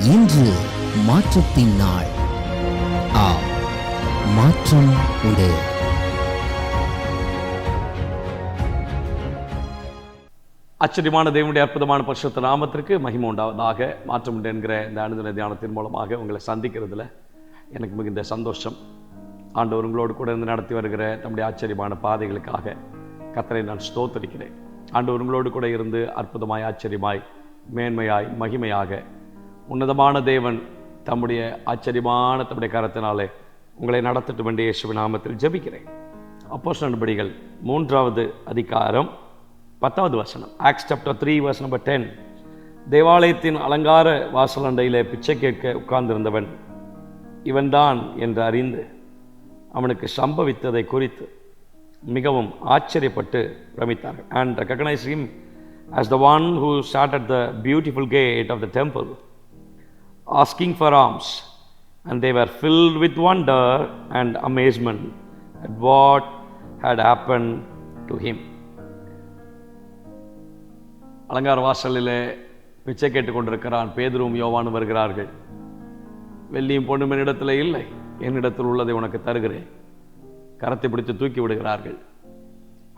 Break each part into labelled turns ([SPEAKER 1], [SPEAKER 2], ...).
[SPEAKER 1] இன்று மாற்றத்தின் நாள். மாற்றம் உண்டு.
[SPEAKER 2] ஆச்சரியமான தேவனுடைய அற்புதமான பரிசுத்த நாமத்திற்கு மகிமை உண்டாவதாக. மாற்றம் உண்டு என்கிற இந்த அனுதின தியானத்தின் மூலமாக உங்களை சந்திக்கிறதுல எனக்கு மிகுந்த சந்தோஷம். ஆண்டவர் உங்களோடு கூட இருந்து நடத்தி வருகிற நம்முடைய ஆச்சரியமான பாதைகளுக்காக கர்த்தரை நான் ஸ்தோத்திரிக்கிறேன். ஆண்டவர் உங்களோடு கூட இருந்து அற்புதமாய், ஆச்சரியமாய், மேன்மையாய், மகிமையாக உன்னதமான தேவன் தம்முடைய ஆச்சரியமான தம்முடைய கரத்தினாலே உங்களை நடத்தட்டும் என்று இயேசுவின் நாமத்தில் ஜெபிக்கிறேன். அப்போஸ்தலர் நடபடிகள் 3வது அதிகாரம் 10வது வசனம். Acts chapter 3 verse number 10. தேவாலயத்தின் அலங்கார வாசலண்டையிலே பிச்சை கேட்க உட்கார்ந்திருந்தவன் இவன்தான் என்று அறிந்து அவனுக்கு சம்பவித்ததை குறித்து மிகவும் ஆச்சரியப்பட்டு பிரமித்தார்கள். And recognized him as the one who sat at the beautiful gate of the temple asking for alms, and they were filled with wonder and amazement at what had happened to him. அலங்கார வாசலிலே பிச்சை கேட்டுக் கொண்டிருக்கிறான். பேதுருவும் யோவானும் வருகிறார்கள். வெள்ளியும் பொண்ணும் என்னிடத்தில் இல்லை, என்னிடத்தில் உள்ளதை உனக்கு தருகிறேன். கரத்தை பிடித்து தூக்கி விடுகிறார்கள்.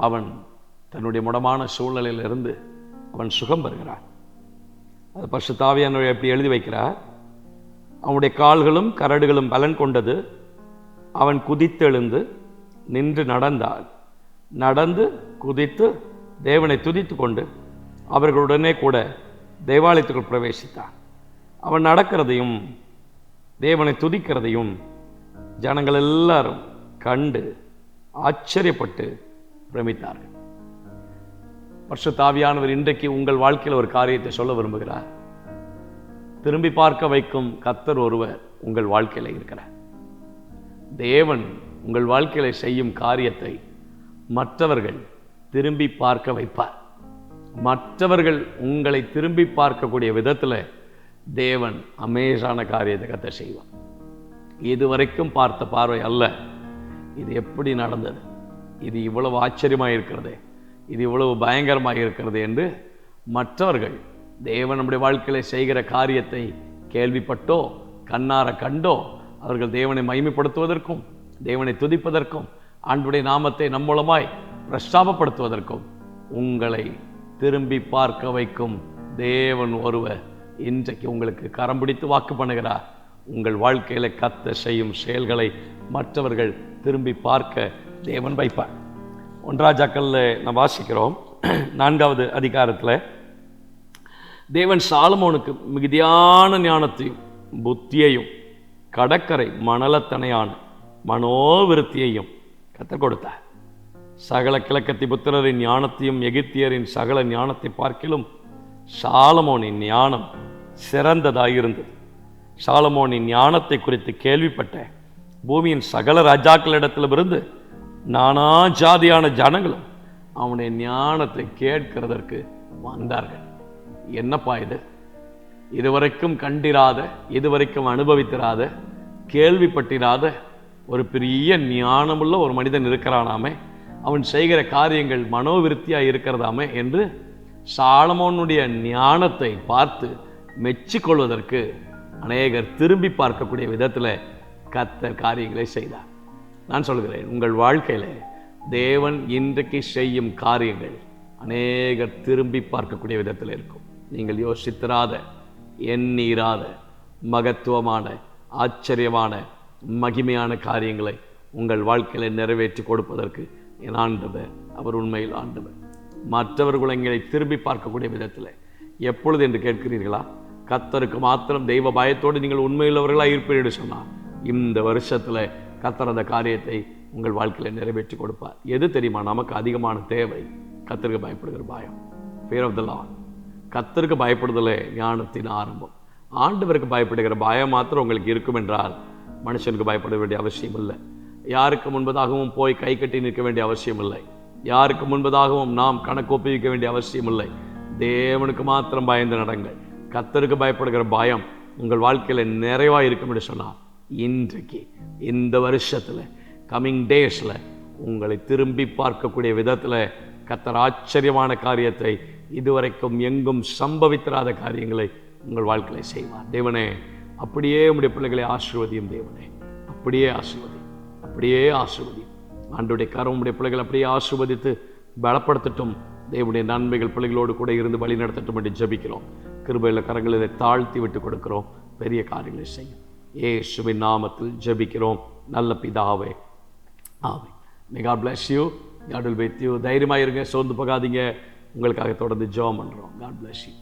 [SPEAKER 2] அவன் தன்னுடைய முடமான சூழ்நிலையிலிருந்து அவன் சுகம் பெறுகிறான். அது பரிசுத்த ஆவியானவர் எப்படி எழுதி வைக்கிறார். அவனுடைய கால்களும் கரடுகளும் பலன் கொண்டது. அவன் குதித்தெழுந்து நின்று நடந்தான். நடந்து குதித்து தேவனை துதித்து கொண்டு அவர்களுடனே கூட தேவாலயத்துக்குள் பிரவேசித்தான். அவன் நடக்கிறதையும் தேவனை துதிக்கிறதையும் ஜனங்கள் எல்லாரும் கண்டு ஆச்சரியப்பட்டு பிரமித்தார்கள். பரிசுத்த ஆவியானவர் இன்றைக்கு உங்கள் வாழ்க்கையில் ஒரு காரியத்தை சொல்ல விரும்புகிறார். திரும்பி பார்க்க வைக்கும் கர்த்தர் ஒருவர் உங்கள் வாழ்க்கையில் இருக்கிறார். தேவன் உங்கள் வாழ்க்கையில செய்யும் காரியத்தை மற்றவர்கள் திரும்பி பார்க்க வைப்பார். மற்றவர்கள் உங்களை திரும்பி பார்க்கக்கூடிய விதத்தில் தேவன் அமேசான காரியத்தை கர்த்தர் செய்வார். இதுவரைக்கும் பார்த்த பார்வை அல்ல, இது எப்படி நடந்தது, இது இவ்வளவு ஆச்சரியமாக இருக்கிறது, இது இவ்வளவு பயங்கரமாக இருக்கிறது என்று மற்றவர்கள் தேவன் நம்முடைய வாழ்க்கையில செய்கிற காரியத்தை கேள்விப்பட்டோ கண்ணார கண்டோ அவர்கள் தேவனை மகிமைப்படுத்துவதற்கும் தேவனை துதிப்பதற்கும் ஆண்டவருடைய நாமத்தை நம் மூலமாய் பிரஸ்தாபப்படுத்துவதற்கும் உங்களை திரும்பி பார்க்க வைக்கும் தேவன் ஒருவர் இன்றைக்கு உங்களுக்கு கரம் பிடித்து வாக்கு பண்ணுகிறார். உங்கள் வாழ்க்கையில கர்த்தர் செய்யும் செயல்களை மற்றவர்கள் திரும்பி பார்க்க தேவன் வைப்பார். 1 ராஜாக்கள்ல நாம் வாசிக்கிறோம் 4வது அதிகாரத்தில் தேவன் சாலமோனுக்கு மிகுதியான ஞானத்தையும் புத்தியையும் கடற்கரை மணலத்தனையான மனோவிருத்தியையும் கற்றுக் கொடுத்தார். சகல கிழக்கத்தி புத்திரரின் ஞானத்தையும் எகிப்தியரின் சகல ஞானத்தை பார்க்கிலும் சாலமோனின் ஞானம் சிறந்ததாயிருந்தது. சாலமோனின் ஞானத்தை குறித்து கேள்விப்பட்ட பூமியின் சகல ராஜாக்களிடத்திலிருந்து நானா ஜாதியான ஜனங்களும் அவனுடைய ஞானத்தை கேட்கிறதற்கு வந்தார்கள். என்னப்பா இது, இதுவரைக்கும் கண்டிராத, இதுவரைக்கும் அனுபவித்திராத, கேள்விப்பட்டிராத ஒரு பெரிய ஞானமுள்ள ஒரு மனிதன் இருக்கிறானாமே, அவன் செய்கிற காரியங்கள் மனோவிருத்தியாக இருக்கிறதாமே என்று சாலமோனுடைய ஞானத்தை பார்த்து மெச்சிக்கொள்வதற்கு அநேகர் திரும்பி பார்க்கக்கூடிய விதத்தில் கர்த்தர் காரியங்களை செய்தார். நான் சொல்கிறேன், உங்கள் வாழ்க்கையில் தேவன் இன்றைக்கு செய்யும் காரியங்கள் அநேகர் திரும்பி பார்க்கக்கூடிய விதத்தில் இருக்கும். நீங்கள் யோசித்திராத, எண்ணீராத மகத்துவமான, ஆச்சரியமான, மகிமையான காரியங்களை உங்கள் வாழ்க்கையில் நிறைவேற்றி கொடுப்பதற்கு என் ஆண்டவர் அவர் உண்மையில் ஆண்டவர். மற்றவர்கள் எங்களை திரும்பி பார்க்கக்கூடிய விதத்தில் எப்பொழுது என்று கேட்கிறீர்களா? கர்த்தருக்கு மாத்திரம் தெய்வ பயத்தோடு நீங்கள் உண்மையுள்ளவர்களாக இருப்பீர்கள் சொன்னார், இந்த வருஷத்தில் கர்த்தர் அந்த காரியத்தை உங்கள் வாழ்க்கையில் நிறைவேற்றி கொடுப்பார். எது தெரியுமா நமக்கு அதிகமான தேவை? கர்த்தருக்கு பயப்படுகிற பயம், fear of the Lord. கர்த்தருக்கு பயப்படுதலே ஞானத்தின் ஆரம்பம். ஆண்டவருக்கு பயப்படுகிற பயம் மாத்திரம் உங்களுக்கு இருக்கும் என்றால் மனுஷனுக்கு பயப்பட வேண்டிய அவசியம் இல்லை. யாருக்கு முன்பதாகவும் போய் கை கட்டி நிற்க வேண்டிய அவசியம் இல்லை. யாருக்கு முன்பதாகவும் நாம் கணக்கு ஒப்புவிக்க வேண்டிய அவசியம் இல்லை. தேவனுக்கு மாத்திரம் பயந்து நடங்கள். கர்த்தருக்கு பயப்படுகிற பயம் உங்கள் வாழ்க்கையில் நிறைவாக இருக்கும் என்று சொன்னார். இன்றைக்கு இந்த வருஷத்தில் கம்மிங் டேஸில் உங்களை திரும்பி பார்க்கக்கூடிய விதத்தில் கர்த்தர் ஆச்சரியமான காரியத்தை, இதுவரைக்கும் எங்கும் சம்பவித்திராத காரியங்களை உங்கள் வாழ்க்கையை செய்வார். தேவனே, அப்படியே உம்முடைய பிள்ளைகளை ஆசீர்வதியும். தேவனே, அப்படியே ஆசீர்வதி, அப்படியே ஆசீர்வதி. ஆண்டவருடைய கரம் உம்முடைய பிள்ளைகள் அப்படியே ஆசீர்வதித்து பலப்படுத்தட்டும். தேவனுடைய நன்மைகள் பிள்ளைகளோடு கூட இருந்து வழி நடத்தட்டும் என்று ஜெபிக்கிறோம். கிருபையுள்ள கரங்களை தாழ்த்தி விட்டு கொடுக்கிறோம். பெரிய காரியங்களை செய்யும் இயேசுவின் நாமத்தில் ஜெபிக்கிறோம் நல்ல பிதாவே, ஆமென். May God bless you. God will be with you. தைரியமாக இருங்க, சோர்ந்து போகாதீங்க. உங்களுக்காக தொடர்ந்து ஜெபம் பண்ணுறோம். God bless you.